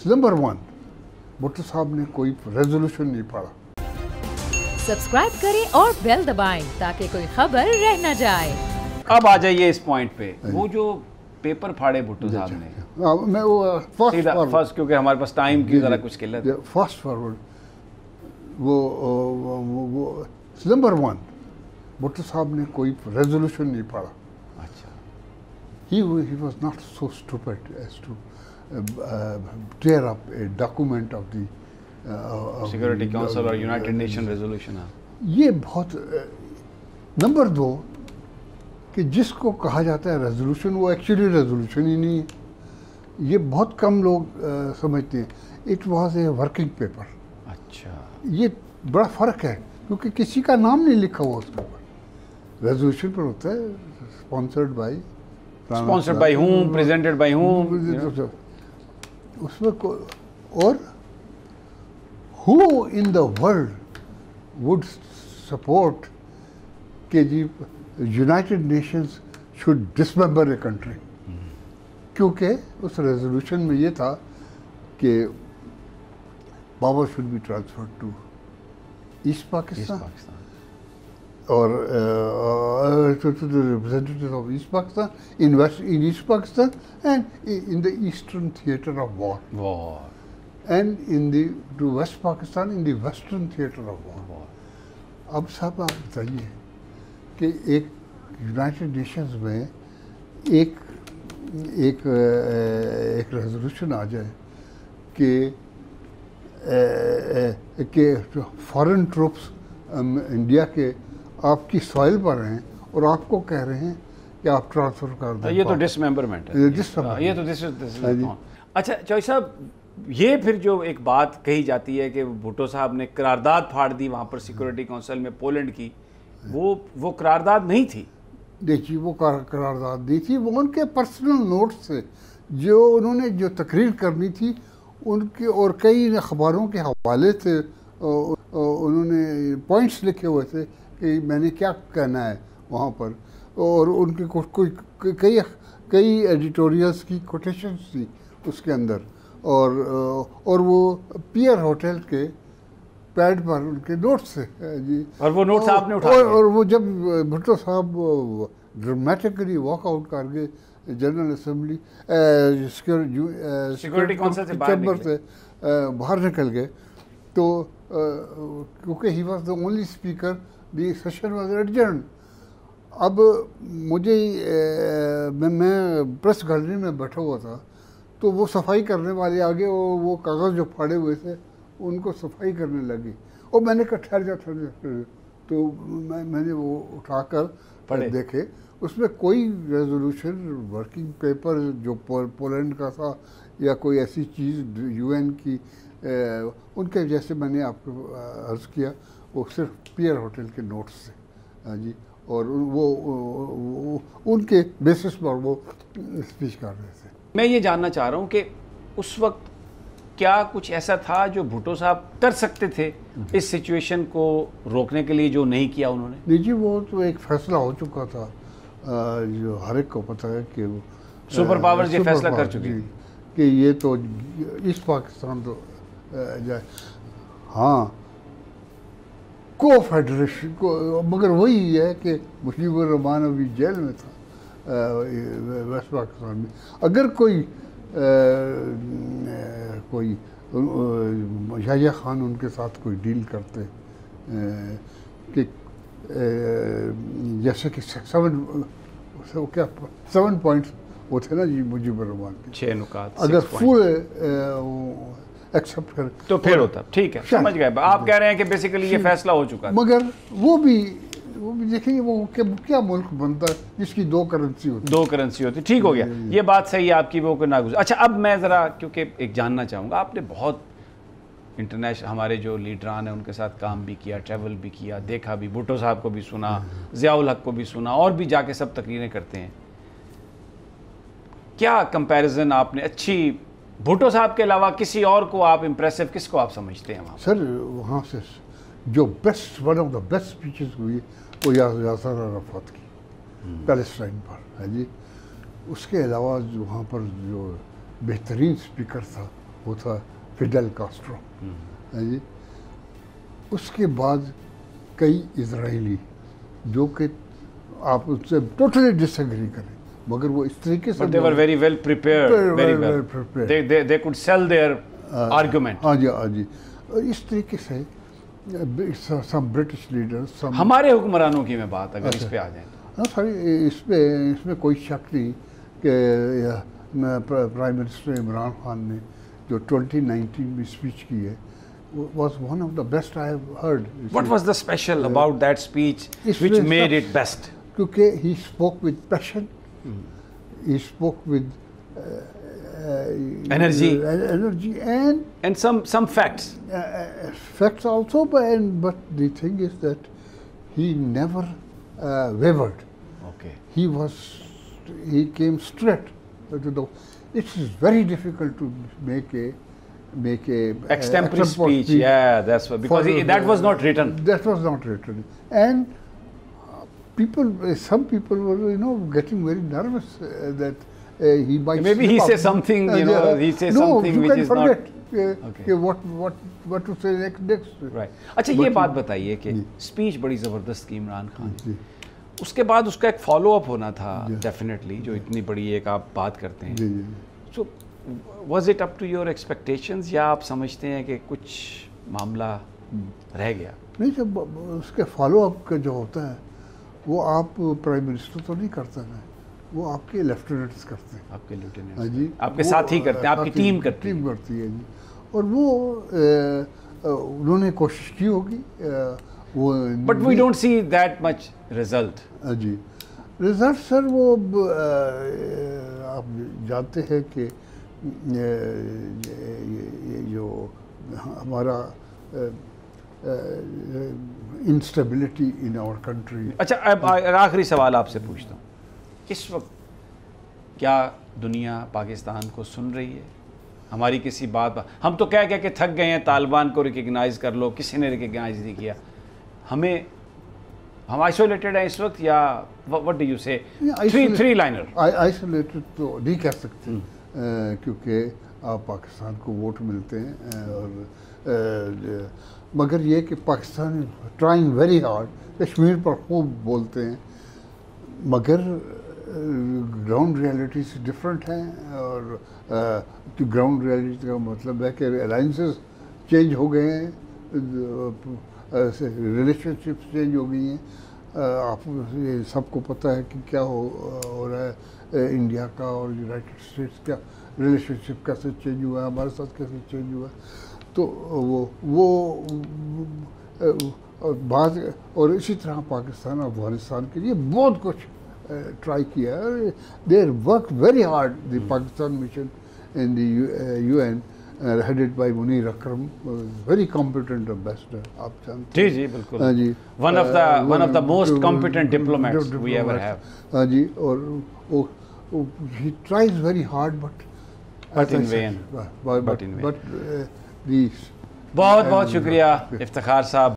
Number one, Bhutto साहब ने कोई रेजोल्यूशन नहीं पढ़ा। सब्सक्राइब करें और बेल दबाएं ताकि कोई खबर रह न जाए। अब आ जाइए इस पॉइंट पे, वो जो पेपर फाड़े भुट्टो साहब ने, मैं वो फर्स्ट क्योंकि हमारे पास टाइम की ज़रा कुछ किल्लत है। फास्ट फॉरवर्ड, वो नंबर वन, भुट्टो साहब ने कोई रेजोल्यूशन नहीं पढ़ा। अच्छा, he was not so stupid as to tear up a document of the security council और यूनाइटेड नेशन रेजोल्यूशन। ये बहुत नंबर दो कि जिसको कहा जाता है रेजोल्यूशन, वो एक्चुअली रेजोल्यूशन ही नहीं है। ये बहुत कम लोग समझते हैं। It was a working paper. अच्छा, ये बड़ा फ़र्क है क्योंकि किसी का नाम नहीं लिखा हुआ उसके ऊपर। रेजोल्यूशन पर होता है स्पॉन्सर्ड बाई हूँ, प्रेजेंटेड बाई हूँ, उसमें और who in the world would support कि जी United Nations should dismember a country? क्योंकि उस रेजोल्यूशन में ये था कि power should be transferred to east Pakistan और to the representatives of East Pakistan in East Pakistan and in the Eastern theatre of war. And in the to West Pakistan in the Western theatre of war. अब साहब आप बताइए कि एक United Nations में एक resolution आ जाए कि फॉरेन ट्रूप्स इंडिया के आपकी सॉइल पर हैं और आपको कह रहे हैं कि आप ट्रांसफर कर दें। ये तो डिसमेंबरमेंट है। ये तो दिस अच्छा चौधरी साहब, ये फिर जो एक बात कही जाती है कि भुट्टो साहब ने करारदाद फाड़ दी वहाँ पर सिक्योरिटी काउंसिल में पोलैंड की, वो करारदाद नहीं थी। देखिए, वो करारदाद नहीं थी, वो उनके पर्सनल नोट्स थे जो उन्होंने जो तकरीर करनी थी उनके, और कई अखबारों के हवाले थे। उन्होंने पॉइंट्स लिखे हुए थे कि मैंने क्या कहना है वहाँ पर, और उनके कई एडिटोरियल्स की कोटेशंस थी उसके अंदर, और वो पियर होटल के पैड पर उनके नोट्स थे जी। और वो नोट्स आपने उठाए? और वो जब भुट्टो साहब ड्रामेटिकली वॉकआउट कर गए जनरल असेंबली सिक्योरिटी काउंसिल से बाहर निकल गए, तो क्योंकि he was the only speaker, the session was adjourn. अब मुझे मैं प्रेस गैलरी में बैठा हुआ था, तो वो सफाई करने वाले आगे वो कागज़ जो फाड़े हुए थे उनको सफाई करने लगी, और मैंने कहा ठहर जा। तो मैंने वो उठाकर पढ़े देखे, उसमें कोई रेजोल्यूशन वर्किंग पेपर जो पोलैंड का था या कोई ऐसी चीज़ यूएन की उनके जैसे मैंने आपको अर्ज़ किया, वो सिर्फ पियर होटल के नोट्स थे। हाँ जी, और वो उनके बेसिस पर वो स्पीच कर रहे थे। मैं ये जानना चाह रहा हूँ कि उस वक्त क्या कुछ ऐसा था जो भुट्टो साहब कर सकते थे इस सिचुएशन को रोकने के लिए जो नहीं किया उन्होंने? नहीं जी, वो तो एक फैसला हो चुका था जो हर एक को पता है कि वो सुपर पावर्स ये फैसला कर चुकी थी कि ये तो ईस्ट पाकिस्तान तो जाए। हाँ, को फेडरेशन को, मगर वही है कि मुजीबुर रहमान अभी जेल में था वेस्ट पाकिस्तान में। अगर कोई याह्या खान उनके साथ कोई डील करते कि जैसे कि 7 पॉइंट्स वो थे ना जी मुजीबुर रहमान के, 6 नुकात, अगर फुल एक्सेप्ट कर तो फिर होता। ठीक है, समझ गए। आप कह रहे हैं कि बेसिकली ये फैसला हो चुका है। मगर वो भी देखेंगे वो क्या मुल्क बनता है जिसकी दो करेंसी होती। ठीक हो गया, ये बात सही है आपकी, वो को नागुज़ार। अच्छा, अब मैं ज़रा क्योंकि एक जानना चाहूँगा, आपने बहुत इंटरनेशनल हमारे जो लीडरान हैं उनके साथ काम भी किया, ट्रैवल भी किया, देखा भी, भुट्टो साहब को भी सुना, ज़ियाउल हक को भी सुना, और भी जाके सब तकरीरें करते हैं। क्या कंपैरिजन आपने अच्छी, भुट्टो साहब के अलावा किसी और को आप इम्प्रेसिव किसको आप समझते हैं वहाँ? सर, वहाँ से जो best, one of the best speeches हुई वो यासर अराफात की पैलेस्टाइन पर है जी। उसके अलावा जो वहाँ पर जो बेहतरीन स्पीकर था वो था फिडेल कास्ट्रो, है जी। उसके बाद कई इजरायली जो कि आप उससे टोटली डिसएग्री करें, मगर वो इस तरीके से they were very well prepared, very well prepared. They could sell their argument. हाँ जी, हाँ जी। और इस तरीके से some British leaders, हमारे हुक्मरानों की मैं बात अगर इस पे आ जाए, हाँ सॉरी, इसमें कोई शक नहीं कि प्राइम मिनिस्टर इमरान खान ने जो 2019 में स्पीच की है was one of the best I have heard. What was the special about that speech which made it best? क्योंकि he spoke with passion, he spoke with energy and some facts. Facts also, but the thing is that he never wavered. Okay. He came straight to the. It is very difficult to make a extempore speech. Yeah, that's what, because that was not written. That was not written, and some people were, getting very nervous that he might. Maybe he says something, he says something which is not. Okay. What to say next? Right. अच्छा, ये बात बताइए कि speech बड़ी ज़बरदस्त की इमरान खान की, उसके बाद उसका एक फॉलो अप होना था डेफिनेटली, जो इतनी बड़ी एक आप बात करते हैं। So was it up to your expectations, या आप समझते हैं कि कुछ मामला रह गया? नहीं, जब उसके फॉलो अप का जो होता है वो आप प्राइम मिनिस्टर तो नहीं करता है, वो आपके लेफ्टिनेंट्स करते हैं, आपके लेफ्टिनेंट्स, हाँ जी, आपके साथी करते हैं, आपकी टीम करती है जी। और वो उन्होंने कोशिश की होगी वो, but we don't see that much result. हाँ जी, रिजल्ट सर वो आप जानते हैं कि ये जो हमारा इंस्टेबिलिटी इन आवर कंट्री। अच्छा, अब आखिरी सवाल आपसे पूछता हूँ, इस वक्त क्या दुनिया पाकिस्तान को सुन रही है? हमारी किसी बात पर हम तो कह के थक गए हैं, तालिबान को रिकग्नाइज कर लो, किसी ने रिकग्नाइज नहीं किया हम आइसोलेटेड हैं इस वक्त, या व्हाट डू यू से? Three liner. आइसोलेटेड तो नहीं कह सकते, क्योंकि आप पाकिस्तान को वोट मिलते हैं, और मगर ये कि Pakistan trying very hard, Kashmir पर खूब बोलते हैं, मगर ग्राउंड रियलिटी से डिफरेंट हैं। और ग्राउंड रियलिटी का मतलब है कि अलाइंसेस चेंज हो गए हैं, रिलेशनशिप्स चेंज हो गई हैं। आप ये सबको पता है कि क्या हो रहा है इंडिया का और यूनाइटेड स्टेट्स का रिलेशनशिप कैसे चेंज हुआ है, हमारे साथ कैसे चेंज हुआ है। तो वो बात, और इसी तरह पाकिस्तान अफगानिस्तान के लिए बहुत कुछ ट्राई किया है। They work very hard, the Pakistan mission in the UN headed by Munir Akram, very competent ambassador, आप जानते हैं। जी बिल्कुल, हाँ जी, one of the most competent diplomats we ever have। हाँ जी, और he tries very hard, but in vain, but these बहुत शुक्रिया इफ्तिखार साहब।